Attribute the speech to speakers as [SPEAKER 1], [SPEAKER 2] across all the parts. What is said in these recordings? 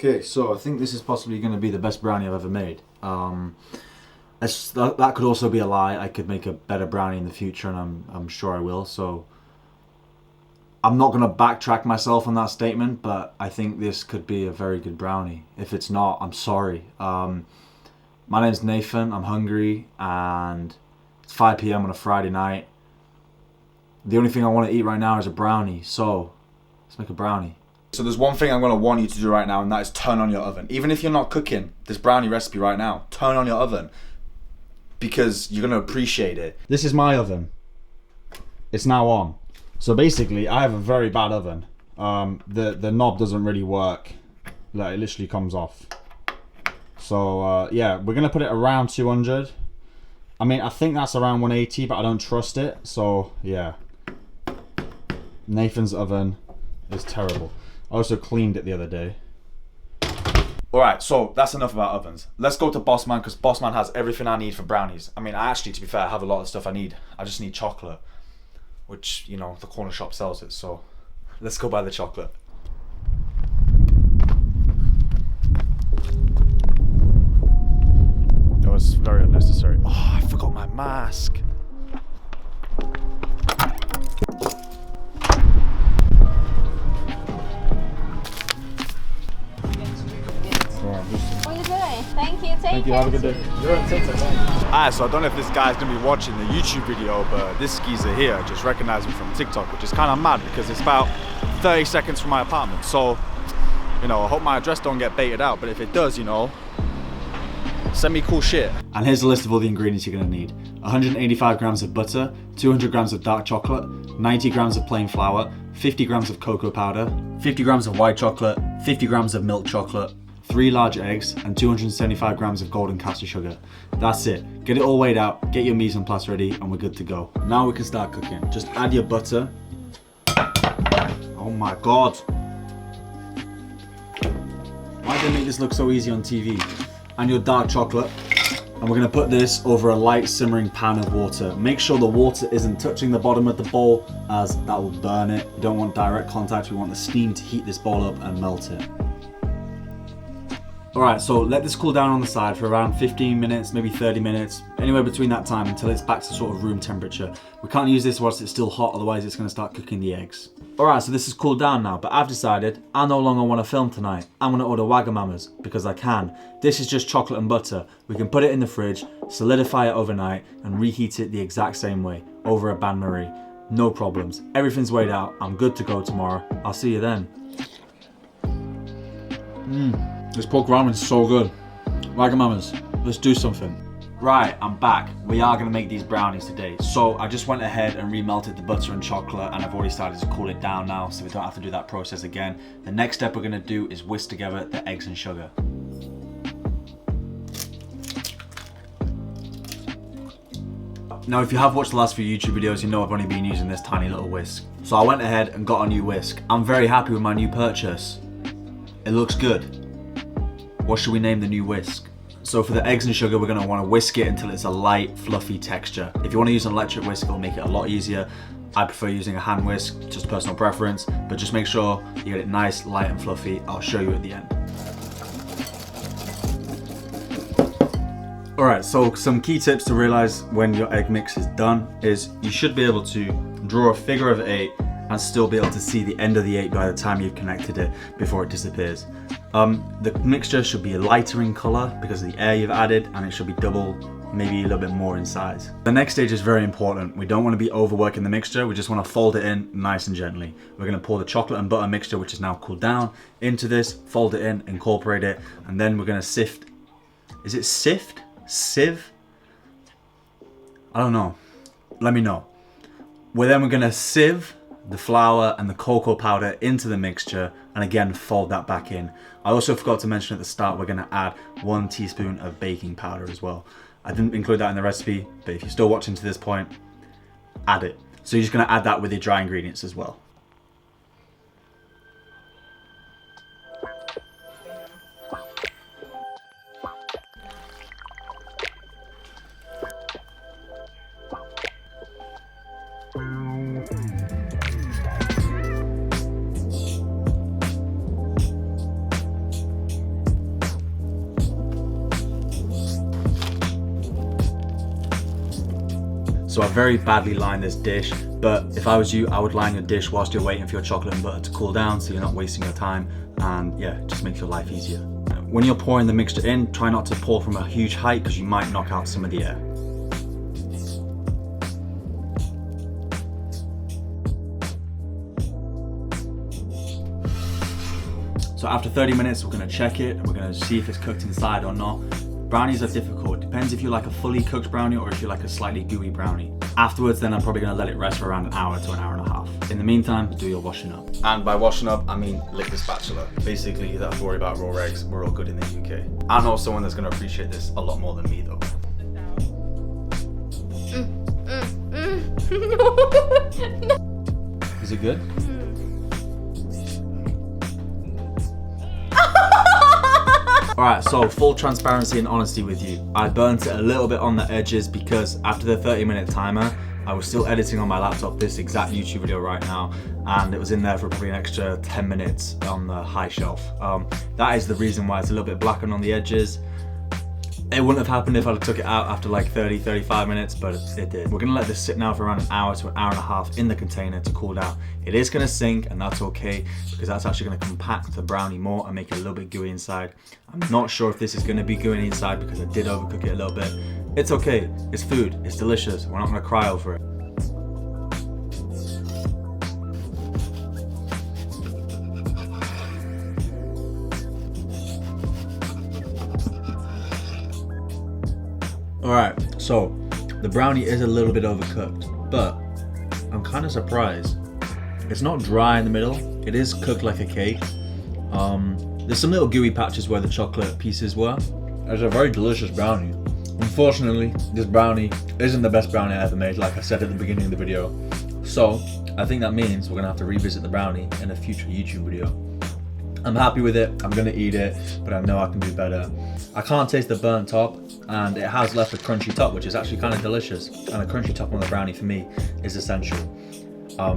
[SPEAKER 1] Okay, so I think this is possibly going to be the best brownie I've ever made. That could also be a lie. I could make a better brownie in the future, and I'm sure I will. So I'm not going to backtrack myself on that statement, but I think this could be a very good brownie. If it's not, I'm sorry. My name's Neyyfun. I'm hungry, and it's 5 p.m. on a Friday night. The only thing I want to eat right now is a brownie. So let's make a brownie. So there's one thing I'm going to want you to do right now, and that is turn on your oven. Even if you're not cooking this brownie recipe right now, turn on your oven, because you're going to appreciate it. This is my oven. It's now on. So basically, I have a very bad oven. The knob doesn't really work. Like, it literally comes off. So yeah, we're going to put it around 200. I mean, I think that's around 180, but I don't trust it. So yeah. Neyyfun's oven is terrible. I also cleaned it the other day. Alright, so that's enough about ovens. Let's go to Bossman, because Bossman has everything I need for brownies. I mean, actually, to be fair, I have a lot of stuff I need. I just need chocolate, which, you know, the corner shop sells it. So let's go buy the chocolate. That was very unnecessary. Oh, I forgot my mask.
[SPEAKER 2] What are you doing? Thank you.
[SPEAKER 1] Thank you. Have a good day. You're on TikTok.
[SPEAKER 3] Alright, so I don't know if this guy's gonna be watching the YouTube video, but this geezer here just recognized me from TikTok, which is kind of mad because it's about 30 seconds from my apartment. So, you know, I hope my address don't get baited out, but if it does, you know, send me cool shit.
[SPEAKER 1] And here's a list of all the ingredients you're gonna need. 185 grams of butter, 200 grams of dark chocolate, 90 grams of plain flour, 50 grams of cocoa powder, 50 grams of white chocolate, 50 grams of milk chocolate, 3 large eggs, and 275 grams of golden caster sugar. That's it. Get it all weighed out, get your mise en place ready, and we're good to go. Now we can start cooking. Just add your butter. Oh my God. Why did they make this look so easy on TV? And your dark chocolate. And we're gonna put this over a light simmering pan of water. Make sure the water isn't touching the bottom of the bowl, as that will burn it. We don't want direct contact, we want the steam to heat this bowl up and melt it. Alright, so let this cool down on the side for around 15 minutes, maybe 30 minutes, anywhere between that time until it's back to sort of room temperature. We can't use this whilst it's still hot, otherwise it's going to start cooking the eggs. Alright, so this is cooled down now, but I've decided I no longer want to film tonight. I'm going to order Wagamamas, because I can. This is just chocolate and butter. We can put it in the fridge, solidify it overnight, and reheat it the exact same way, over a bain-marie. No problems. Everything's weighed out. I'm good to go tomorrow. I'll see you then. This pork ramen is so good. Wagamamas, let's do something. Right, I'm back. We are gonna make these brownies today. So I just went ahead and remelted the butter and chocolate, and I've already started to cool it down now, so we don't have to do that process again. The next step we're gonna do is whisk together the eggs and sugar. Now, if you have watched the last few YouTube videos, you know I've only been using this tiny little whisk. So I went ahead and got a new whisk. I'm very happy with my new purchase. It looks good. What should we name the new whisk? So for the eggs and sugar, we're going to want to whisk it until it's a light, fluffy texture. If you want to use an electric whisk, it'll make it a lot easier. I prefer using a hand whisk, just personal preference, but just make sure you get it nice, light and fluffy. I'll show you at the end. Alright, so some key tips to realize when your egg mix is done is you should be able to draw a figure of 8 and still be able to see the end of the 8 by the time you've connected it before it disappears. The mixture should be lighter in color because of the air you've added, and it should be double, maybe a little bit more in size. The next stage is very important. We don't want to be overworking the mixture, we just want to fold it in nice and gently. We're going to pour the chocolate and butter mixture, which is now cooled down, into this, fold it in, incorporate it, and then we're going to sift. Is it sift? Sieve? I don't know. Let me know. We're going to sieve the flour and the cocoa powder into the mixture, and again fold that back in. I also forgot to mention at the start, we're going to add 1 teaspoon of baking powder as well. I didn't include that in the recipe, but if you're still watching to this point, add it. So you're just going to add that with your dry ingredients as well. So I very badly lined this dish, but if I was you, I would line your dish whilst you're waiting for your chocolate and butter to cool down so you're not wasting your time, and yeah, it just makes your life easier. When you're pouring the mixture in, try not to pour from a huge height because you might knock out some of the air. So after 30 minutes, we're gonna check it and we're gonna see if it's cooked inside or not. Brownies are difficult. It depends if you like a fully cooked brownie or if you like a slightly gooey brownie. Afterwards, then I'm probably gonna let it rest for around an hour to an hour and a half. In the meantime, do your washing up. And by washing up, I mean lick the spatula. Basically, you don't have to worry about raw eggs. We're all good in the UK. I know someone that's gonna appreciate this a lot more than me though. Is it good? Alright, so full transparency and honesty with you. I burnt it a little bit on the edges because after the 30-minute timer, I was still editing on my laptop this exact YouTube video right now, and it was in there for probably an extra 10 minutes on the high shelf. That is the reason why it's a little bit blackened on the edges. It wouldn't have happened if I took it out after like 30-35 minutes, but it did. We're gonna let this sit now for around an hour to an hour and a half in the container to cool down. It is gonna sink, and that's okay because that's actually gonna compact the brownie more and make it a little bit gooey inside. I'm not sure if this is gonna be gooey inside because I did overcook it a little bit. It's okay, it's food, it's delicious. We're not gonna cry over it. Alright, so the brownie is a little bit overcooked, but I'm kind of surprised. It's not dry in the middle, it is cooked like a cake. There's some little gooey patches where the chocolate pieces were. It's a very delicious brownie. Unfortunately, this brownie isn't the best brownie I ever made, like I said at the beginning of the video. So, I think that means we're gonna have to revisit the brownie in a future YouTube video. I'm happy with it, I'm gonna eat it, but I know I can do better. I can't taste the burnt top, and it has left a crunchy top, which is actually kind of delicious. And a crunchy top on the brownie for me is essential. I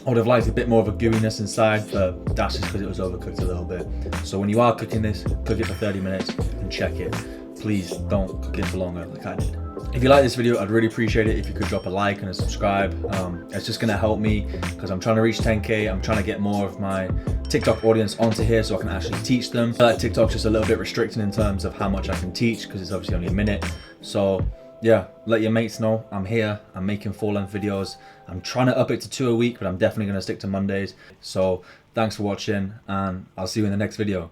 [SPEAKER 1] would have liked a bit more of a gooiness inside, but that's just because it was overcooked a little bit. So when you are cooking this, cook it for 30 minutes and check it. Please don't cook it for longer like I did. If you like this video, I'd really appreciate it if you could drop a like and a subscribe. It's just gonna help me because I'm trying to reach 10K. I'm trying to get more of my TikTok audience onto here so I can actually teach them. I feel like TikTok's just a little bit restricted in terms of how much I can teach because it's obviously only a minute. So yeah, let your mates know I'm here. I'm making full-length videos. I'm trying to up it to 2 a week, but I'm definitely gonna stick to Mondays. So thanks for watching, and I'll see you in the next video.